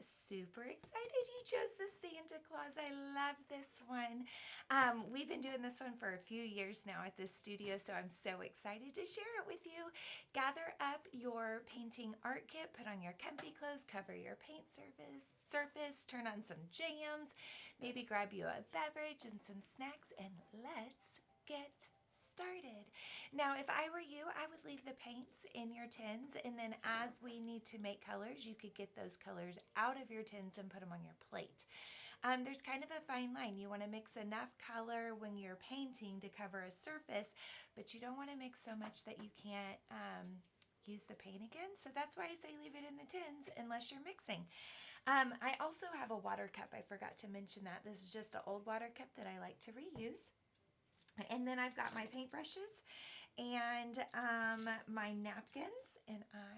super excited you chose the Santa Claus. I love this one. We've been doing this one for a few years now at this studio, so I'm so excited to share it with you. Gather up your painting art kit, put on your comfy clothes, cover your paint surface, turn on some jams, maybe grab you a beverage and some snacks, and let's get started. Now, if I were you, I would leave the paints in your tins, and then as we need to make colors, you could get those colors out of your tins and put them on your plate. There's kind of a fine line. You want to mix enough color when you're painting to cover a surface, but you don't want to mix so much that you can't use the paint again. So that's why I say leave it in the tins unless you're mixing. I also have a water cup. I forgot to mention that. This is just an old water cup that I like to reuse. And then I've got my paintbrushes and my napkins, and I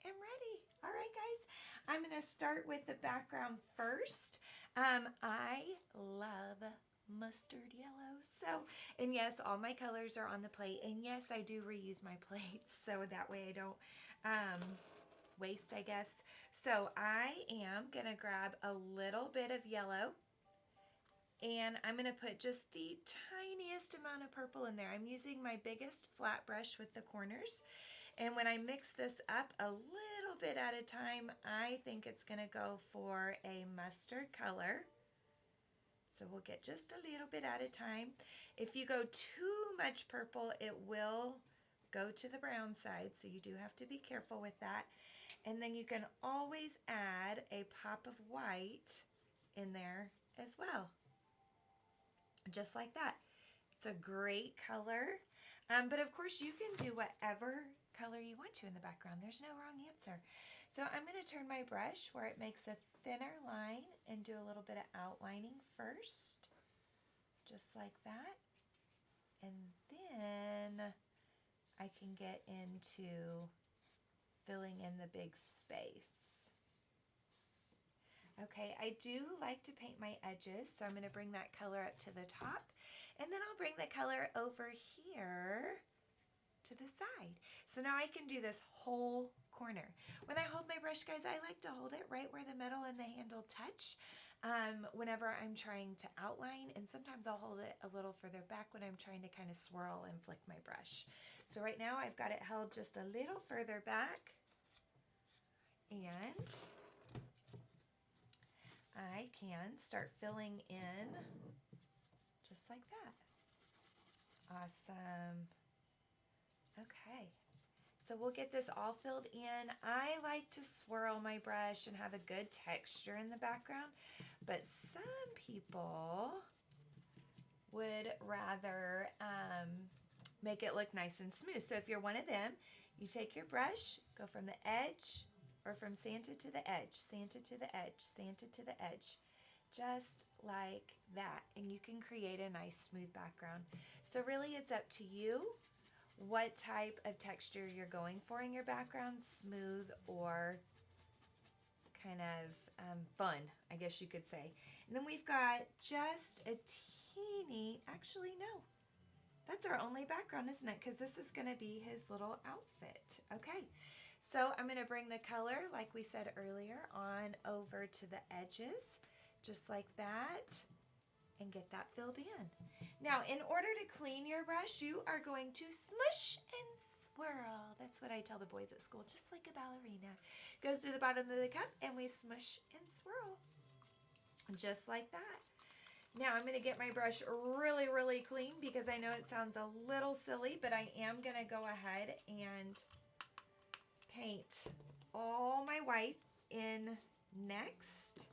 am ready. All right, guys, I'm going to start with the background first. I love mustard yellow. So, and yes, all my colors are on the plate. And yes, I do reuse my plates, so that way I don't waste, I guess. So I am going to grab a little bit of yellow. And I'm going to put just the tiniest amount of purple in there. I'm using my biggest flat brush with the corners. And when I mix this up a little bit at a time, I think it's going to go for a mustard color. So we'll get just a little bit at a time. If you go too much purple, it will go to the brown side. So you do have to be careful with that. And then you can always add a pop of white in there as well. Just like that. It's a great color. But of course you can do whatever color you want to in the background. There's no wrong answer. So I'm going to turn my brush where it makes a thinner line and do a little bit of outlining first. Just like that. And then I can get into filling in the big space. Okay, I do like to paint my edges, so I'm going to bring that color up to the top, and then I'll bring the color over here to the side. So now I can do this whole corner. When I hold my brush, guys, I like to hold it right where the metal and the handle touch whenever I'm trying to outline, and sometimes I'll hold it a little further back when I'm trying to kind of swirl and flick my brush. So right now I've got it held just a little further back, and I can start filling in just like that. Awesome. Okay, so we'll get this all filled in. I like to swirl my brush and have a good texture in the background, but some people would rather make it look nice and smooth. So if you're one of them, you take your brush, go from the edge, or from Santa to the edge, Santa to the edge, Santa to the edge, just like that. And you can create a nice smooth background. So really it's up to you what type of texture you're going for in your background, smooth or kind of fun, I guess you could say. And then we've got just a teeny, actually no, that's our only background, isn't it? Because this is going to be his little outfit. Okay. So I'm going to bring the color, like we said earlier, on over to the edges, just like that, and get that filled in. Now, in order to clean your brush, you are going to smush and swirl. That's what I tell the boys at school, just like a ballerina. Goes to the bottom of the cup, and we smush and swirl, just like that. Now I'm going to get my brush really, really clean because I know it sounds a little silly, but I am going to go ahead and paint all my white in next.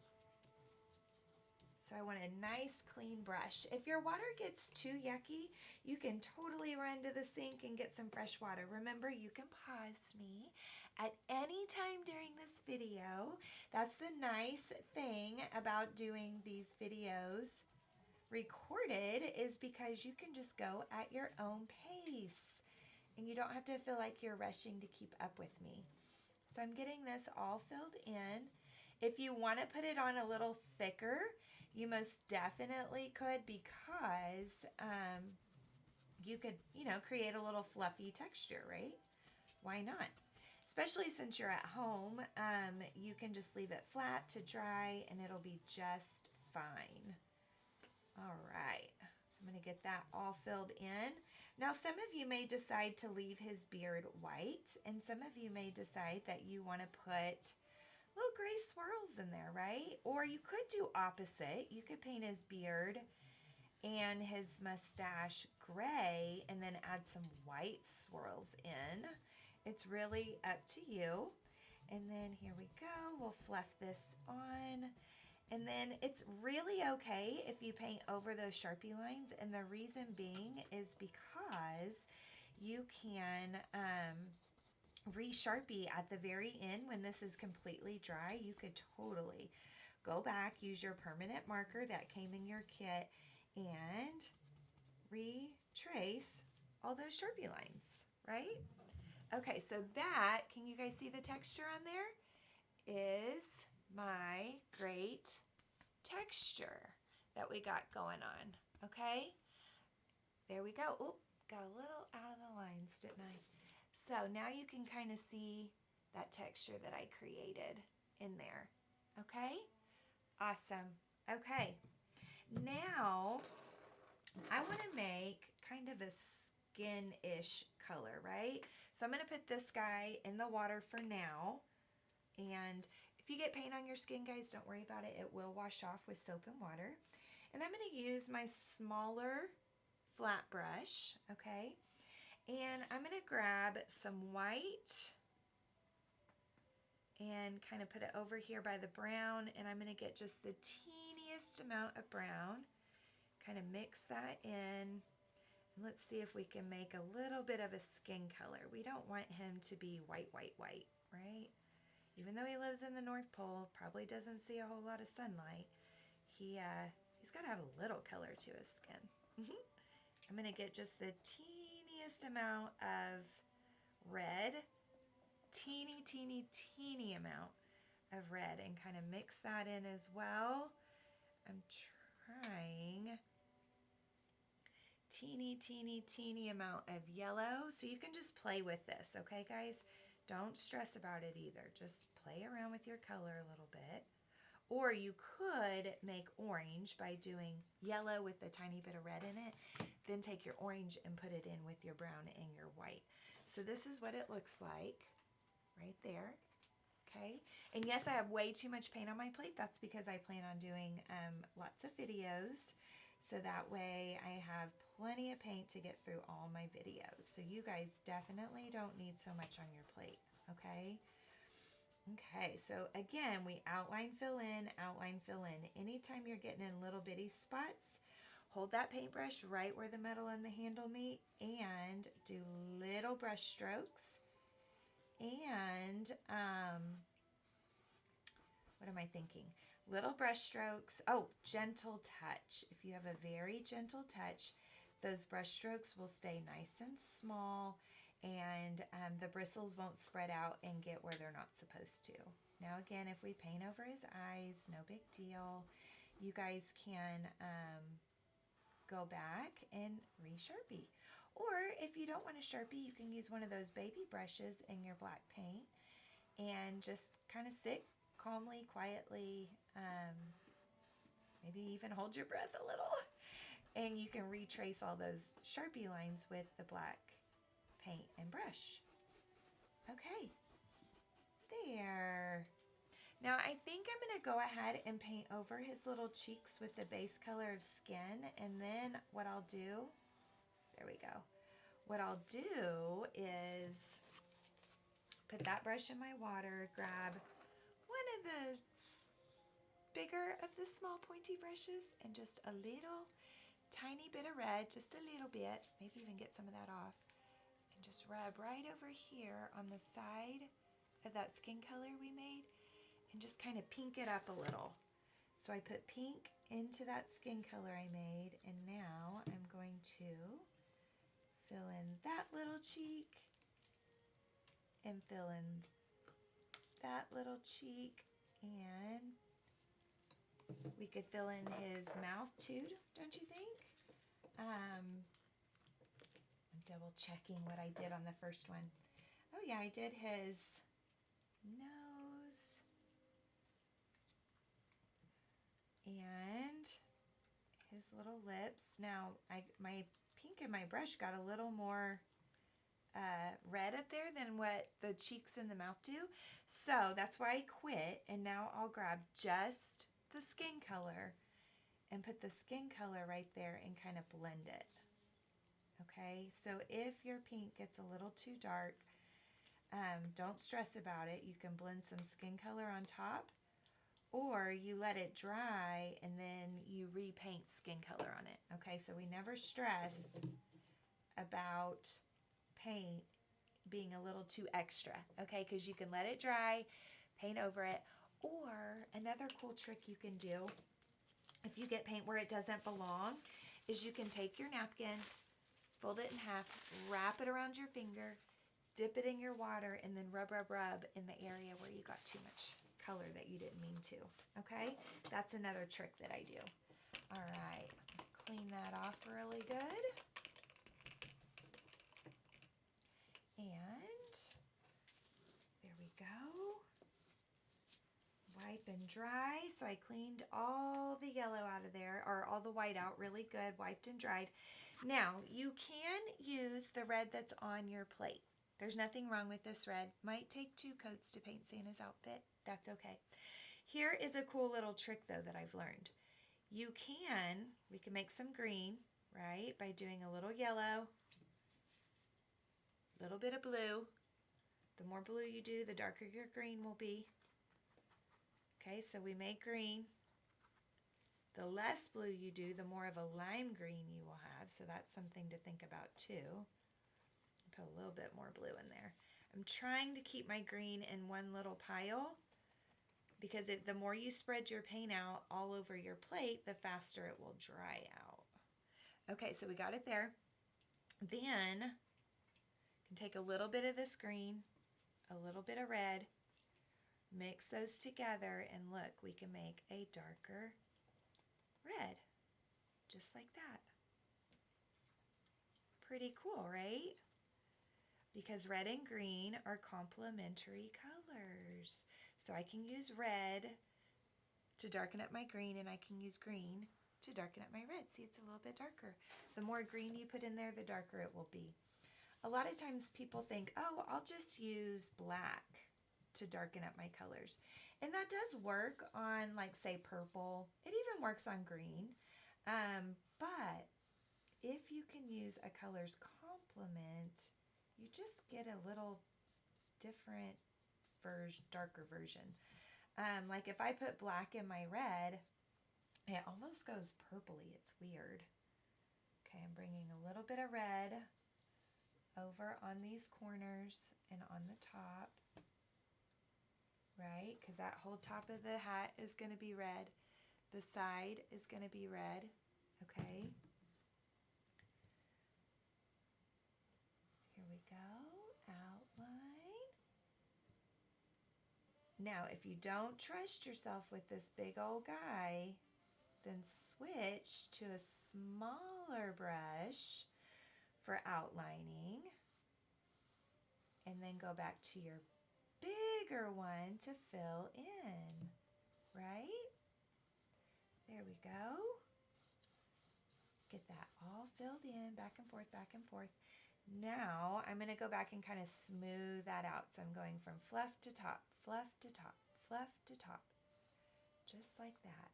So I want a nice clean brush. If your water gets too yucky, you can totally run to the sink and get some fresh water. Remember, you can pause me at any time during this video. That's the nice thing about doing these videos recorded, is because you can just go at your own pace. And you don't have to feel like you're rushing to keep up with me. So I'm getting this all filled in. If you want to put it on a little thicker, you most definitely could, because you could, create a little fluffy texture, right? Why not? especially since you're at home, you can just leave it flat to dry and it'll be just fine. All right, so I'm gonna get that all filled in. Now some of you may decide to leave his beard white, and some of you may decide that you wanna put little gray swirls in there, right? Or you could do opposite. You could paint his beard and his mustache gray and then add some white swirls in. It's really up to you. And then here we go. We'll fluff this on. And then it's really okay if you paint over those Sharpie lines. And the reason being is because you can re-Sharpie at the very end when this is completely dry. You could totally go back, use your permanent marker that came in your kit, and retrace all those Sharpie lines, right? Okay, so that, can you guys see the texture on there? Is my great texture that we got going on, okay? There we go. Oh, got a little out of the lines, didn't I? So now you can kind of see that texture that I created in there, okay? Awesome. Okay, now I want to make kind of a skin-ish color, right? So I'm going to put this guy in the water for now, and if you get paint on your skin, guys, don't worry about it. It will wash off with soap and water. And I'm going to use my smaller flat brush, okay? And I'm going to grab some white and kind of put it over here by the brown, and I'm going to get just the teeniest amount of brown, kind of mix that in, and let's see if we can make a little bit of a skin color. We don't want him to be white, white, white, right? Even though he lives in the North Pole, probably doesn't see a whole lot of sunlight, he's got to have a little color to his skin. I'm going to get just the teeniest amount of red, teeny, teeny, teeny amount of red, and kind of mix that in as well. I'm trying teeny, teeny, teeny amount of yellow. So you can just play with this, okay, guys? Don't stress about it either. Just play around with your color a little bit. Or you could make orange by doing yellow with a tiny bit of red in it, then take your orange and put it in with your brown and your white. So this is what it looks like right there, okay? And yes, I have way too much paint on my plate. That's because I plan on doing lots of videos, so that way I have plenty of paint to get through all my videos. So you guys definitely don't need so much on your plate, okay? Okay, so again, we outline, fill in, outline, fill in. Anytime you're getting in little bitty spots, hold that paintbrush right where the metal and the handle meet and do little brush strokes. And, what am I thinking? Little brush strokes. Oh, gentle touch. If you have a very gentle touch, those brush strokes will stay nice and small, and the bristles won't spread out and get where they're not supposed to. Now again, if we paint over his eyes, no big deal. You guys can go back and re-Sharpie. Or if you don't want to Sharpie, you can use one of those baby brushes in your black paint and just kind of sit calmly, quietly, maybe even hold your breath a little, and you can retrace all those Sharpie lines with the black paint and brush. Okay, there. Now I think I'm going to go ahead and paint over his little cheeks with the base color of skin, and then what I'll do, there we go. What I'll do is put that brush in my water, grab one of the bigger of the small pointy brushes, and just a little tiny bit of red, just a little bit, maybe even get some of that off, and just rub right over here on the side of that skin color we made, and just kind of pink it up a little. So I put pink into that skin color I made, and now I'm going to fill in that little cheek and fill in that little cheek, and we could fill in his mouth too, don't you think? I'm double checking what I did on the first one. Oh yeah, I did his nose and his little lips. Now, my pink in my brush got a little more red up there than what the cheeks and the mouth do. So that's why I quit, and now I'll grab just the skin color and put the skin color right there and kind of blend it. Okay, so if your pink gets a little too dark, don't stress about it. You can blend some skin color on top, or you let it dry and then you repaint skin color on it. Okay, so we never stress about paint being a little too extra, okay, because you can let it dry, paint over it. Or another cool trick you can do if you get paint where it doesn't belong is you can take your napkin, fold it in half, wrap it around your finger, dip it in your water, and then rub in the area where you got too much color that you didn't mean to, okay? That's another trick that I do. All right, clean that off really good. And there we go. Wipe and dry. So I cleaned all the yellow out of there, or all the white out really good, wiped and dried. Now, you can use the red that's on your plate. There's nothing wrong with this red. Might take 2 coats to paint Santa's outfit. That's okay. Here is a cool little trick, though, that I've learned. We can make some green, right, by doing a little yellow, a little bit of blue. The more blue you do, the darker your green will be. Okay, so we make green. The less blue you do, the more of a lime green you will have, so that's something to think about too. Put a little bit more blue in there. I'm trying to keep my green in one little pile because the more you spread your paint out all over your plate, the faster it will dry out. Okay, so we got it there. Then you can take a little bit of this green, a little bit of red, mix those together, and look, we can make a darker red, just like that. Pretty cool, right? Because red and green are complementary colors. So I can use red to darken up my green, and I can use green to darken up my red. See, it's a little bit darker. The more green you put in there, the darker it will be. A lot of times people think, oh, I'll just use black to darken up my colors. And that does work on, like, say, purple. It even works on green. But if you can use a color's complement, you just get a little different darker version. Like if I put black in my red, it almost goes purpley. It's weird. Okay, I'm bringing a little bit of red over on these corners and on the top, right? Because that whole top of the hat is going to be red. The side is going to be red, okay? Here we go, outline. Now, if you don't trust yourself with this big old guy, then switch to a smaller brush for outlining, and then go back to your bigger one to fill in, right? There we go. Get that all filled in, back and forth, back and forth. Now I'm going to go back and kind of smooth that out. So I'm going from fluff to top, fluff to top, fluff to top, just like that.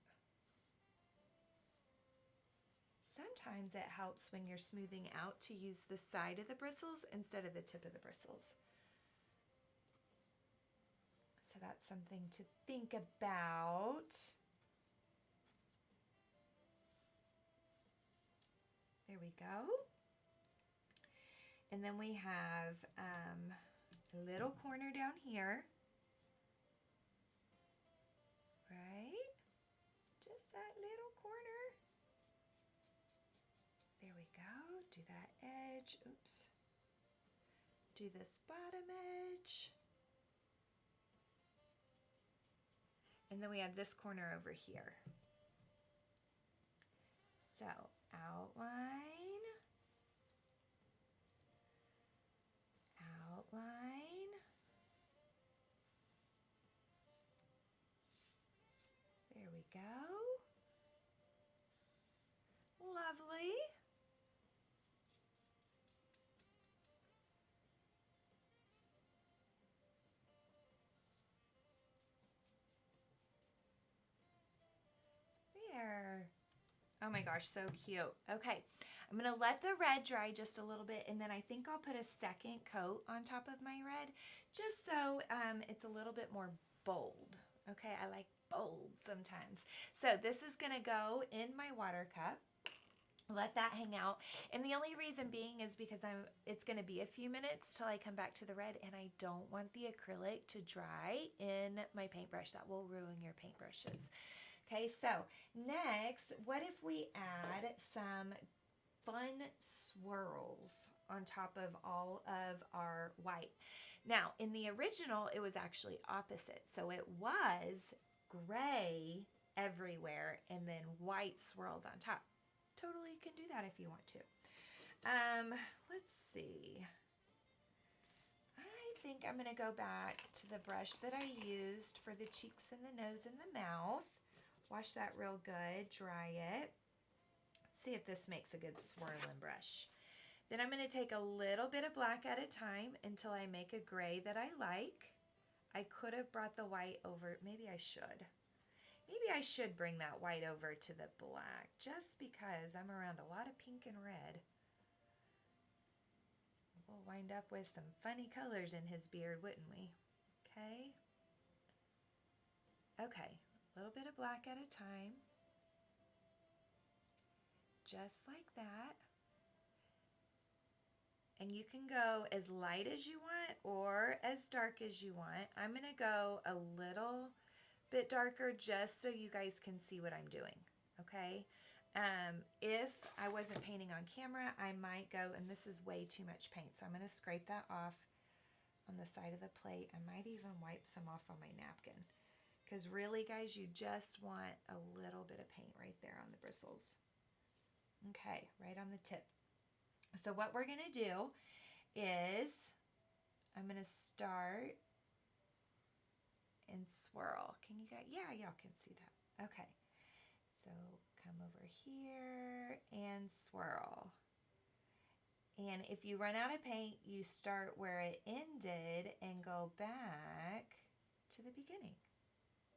Sometimes it helps when you're smoothing out to use the side of the bristles instead of the tip of the bristles. So that's something to think about. There we go. And then we have a little corner down here, right? Just that little corner. There we go. Do that edge. Oops. Do this bottom edge. And then we have this corner over here. So, outline, outline. There we go. Lovely. There. Oh my gosh, so cute. Okay, I'm gonna let the red dry just a little bit, and then I think I'll put a second coat on top of my red, just so it's a little bit more bold. Okay, I like bold sometimes. So this is gonna go in my water cup. Let that hang out, and the only reason being is because it's going to be a few minutes till I come back to the red, and I don't want the acrylic to dry in my paintbrush. That will ruin your paintbrushes. Okay, so next, what if we add some fun swirls on top of all of our white? Now, in the original, it was actually opposite. So it was gray everywhere and then white swirls on top. Totally can do that if you want to. Let's see. I think I'm going to go back to the brush that I used for the cheeks and the nose and the mouth. Wash that real good, dry it. Let's see if this makes a good swirling brush. Then I'm going to take a little bit of black at a time until I make a gray that I like. I could have brought the white over. Maybe I should. Maybe I should bring that white over to the black, just because I'm around a lot of pink and red. We'll wind up with some funny colors in his beard, wouldn't we? Okay. Okay, a little bit of black at a time. Just like that. And you can go as light as you want or as dark as you want. I'm going to go a little bit darker just so you guys can see what I'm doing, okay? If I wasn't painting on camera, I might go, and this is way too much paint, so I'm going to scrape that off on the side of the plate. I might even wipe some off on my napkin, because really, guys, you just want a little bit of paint right there on the bristles. Okay, right on the tip. So what we're going to do is I'm going to start and swirl. Can you guys, yeah, y'all can see that. Okay, so come over here and swirl. And if you run out of paint, you start where it ended and go back to the beginning.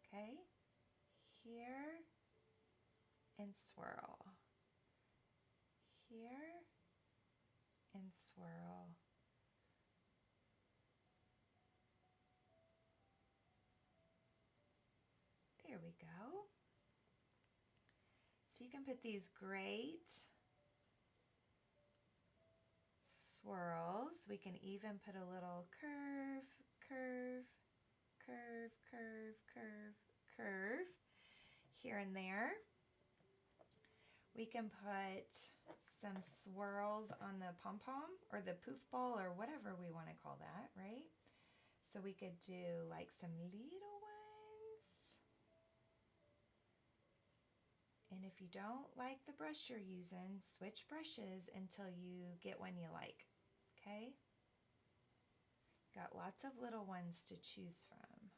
Okay, here and swirl. Here and swirl. There we go. So you can put these great swirls. We can even put a little curve, curve, curve, curve, curve, curve here and there. We can put some swirls on the pom-pom or the poof ball or whatever we want to call that, right? So we could do like some little ones. And if you don't like the brush you're using, switch brushes until you get one you like, okay? Got lots of little ones to choose from.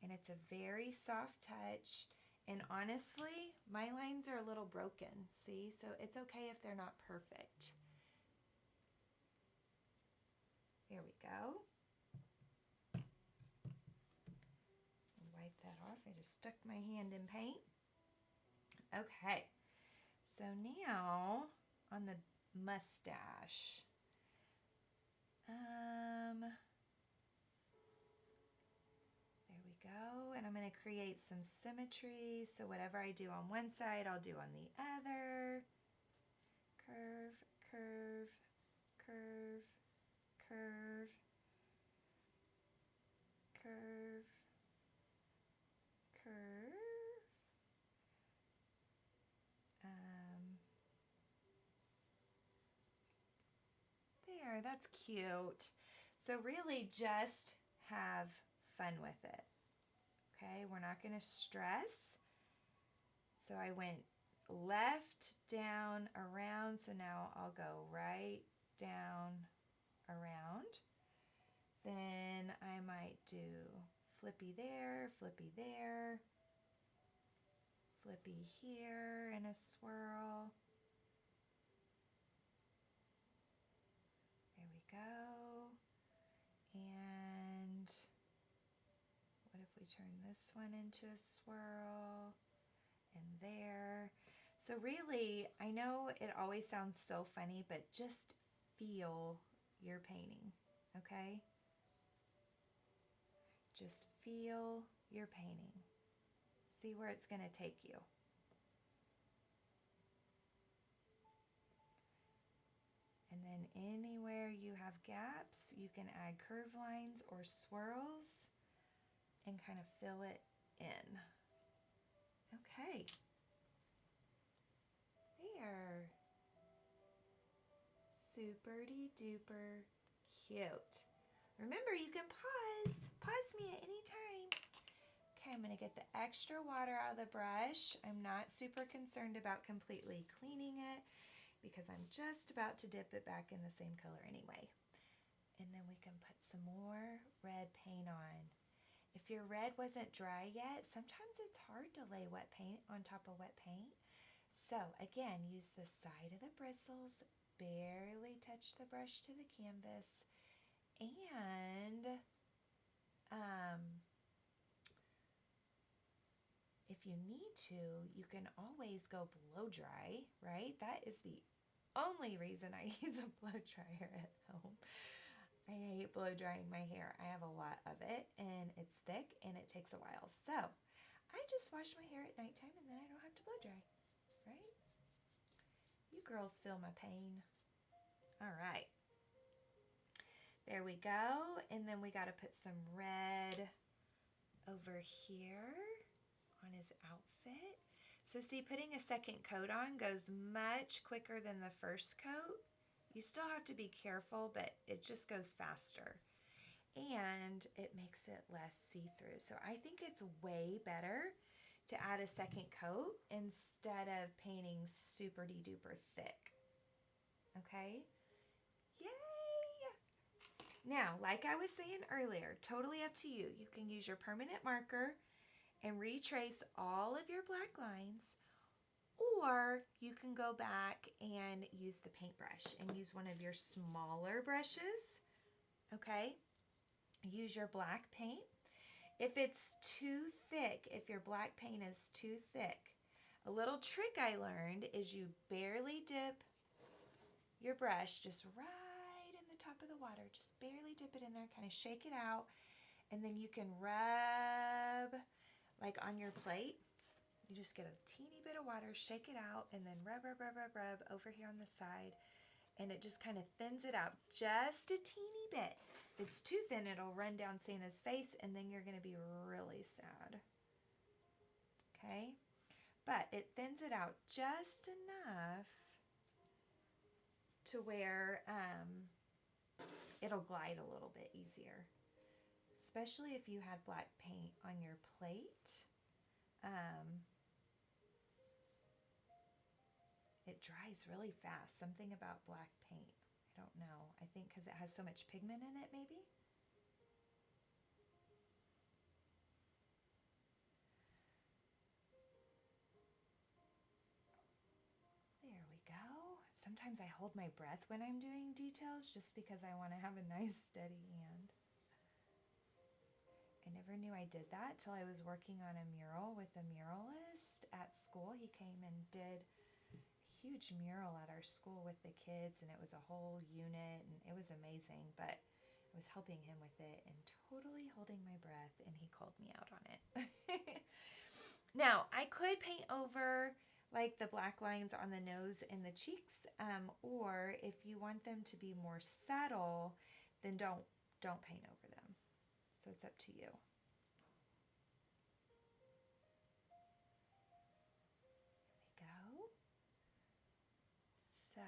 And it's a very soft touch. And honestly, my lines are a little broken, see? So it's okay if they're not perfect. There we go. Wipe that off. I just stuck my hand in paint. Okay, so now on the mustache. There we go, and I'm going to create some symmetry. So whatever I do on one side, I'll do on the other. Curve, curve, curve, curve, curve, curve. There, that's cute. So really just have fun with it. Okay, we're not going to stress. So I went left, down, around. So now I'll go right, down, around. Then I might do flippy there, flippy there, flippy here in a swirl. There we go. And what if we turn this one into a swirl? And there. So really, I know it always sounds so funny, but just feel your painting, okay? Just feel your painting. See where it's going to take you. And then anywhere you have gaps, you can add curved lines or swirls and kind of fill it in. Okay. There. Super-de-duper cute. Remember, you can pause. Pause me at any time. Okay, I'm going to get the extra water out of the brush. I'm not super concerned about completely cleaning it because I'm just about to dip it back in the same color anyway. And then we can put some more red paint on. If your red wasn't dry yet, sometimes it's hard to lay wet paint on top of wet paint. So again, use the side of the bristles, barely touch the brush to the canvas, and if you need to, you can always go blow dry, right? That is the only reason I use a blow dryer at home. I hate blow drying my hair. I have a lot of it, and it's thick, and it takes a while. So I just wash my hair at nighttime, and then I don't have to blow dry, right? You girls feel my pain. All right. There we go. And then we got to put some red over here on his outfit. So see, putting a second coat on goes much quicker than the first coat. You still have to be careful, but it just goes faster. And it makes it less see-through. So I think it's way better to add a second coat instead of painting super-de-duper thick. Okay? Yay! Now, like I was saying earlier, totally up to you. You can use your permanent marker and retrace all of your black lines, or you can go back and use the paintbrush and use one of your smaller brushes, okay? Use your black paint. If it's too thick, if your black paint is too thick, a little trick I learned is you barely dip your brush just right in the top of the water. Just barely dip it in there, kind of shake it out, and then you can rub like on your plate. You just get a teeny bit of water, shake it out, and then rub, rub, rub, rub, rub over here on the side, and it just kind of thins it out just a teeny bit. If it's too thin, it'll run down Santa's face, and then you're going to be really sad. Okay? But it thins it out just enough to where it'll glide a little bit easier. Especially if you had black paint on your plate. It dries really fast. Something about black paint. I don't know. I think because it has so much pigment in it, maybe? There we go. Sometimes I hold my breath when I'm doing details just because I want to have a nice steady hand. I never knew I did that till I was working on a mural with a muralist at school. He came and did huge mural at our school with the kids, and it was a whole unit, and it was amazing, but I was helping him with it and totally holding my breath, and he called me out on it. Now, I could paint over like the black lines on the nose and the cheeks, or if you want them to be more subtle, then don't paint over them. So it's up to you. So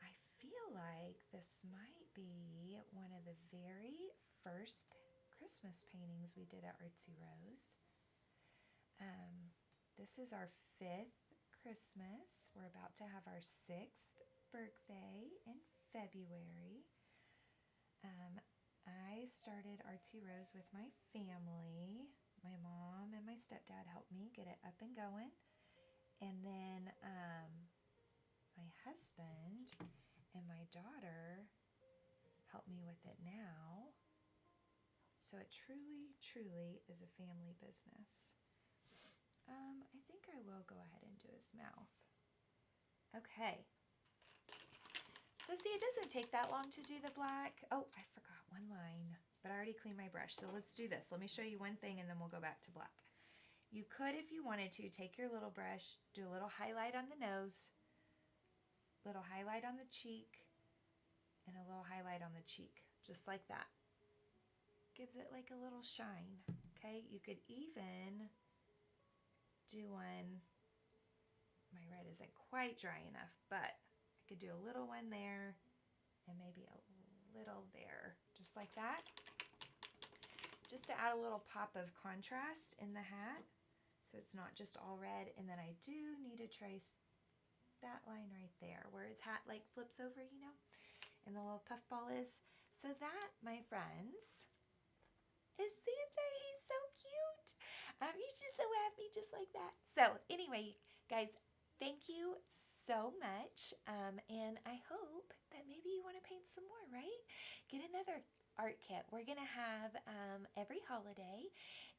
I feel like this might be one of the very first Christmas paintings we did at Artsy Rose. This is our 5th Christmas. We're about to have our 6th birthday in February. I started Artsy Rose with my family. My mom and my stepdad helped me get it up and going. And then my husband and my daughter help me with it now. So it truly, truly is a family business. I think I will go ahead and do his mouth. Okay. So see, it doesn't take that long to do the black. Oh, I forgot one line, but I already cleaned my brush. So let's do this. Let me show you one thing and then we'll go back to black. You could, if you wanted to, take your little brush, do a little highlight on the nose, little highlight on the cheek, and a little highlight on the cheek, just like that. Gives it like a little shine, okay? You could even do one, my red isn't quite dry enough, but I could do a little one there and maybe a little there, just like that. Just to add a little pop of contrast in the hat, so it's not just all red. And then I do need to trace that line right there where his hat like flips over, you know, and the little puff ball is. So that, my friends, is Santa. He's so cute. He's just so happy, just like that. So anyway, guys, thank you so much. And I hope that maybe you want to paint some more, right? Get another art kit. We're going to have every holiday.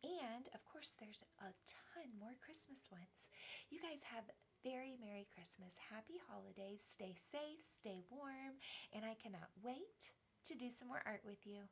And of course, there's a ton more Christmas ones. You guys have very Merry Christmas. Happy holidays. Stay safe, stay warm. And I cannot wait to do some more art with you.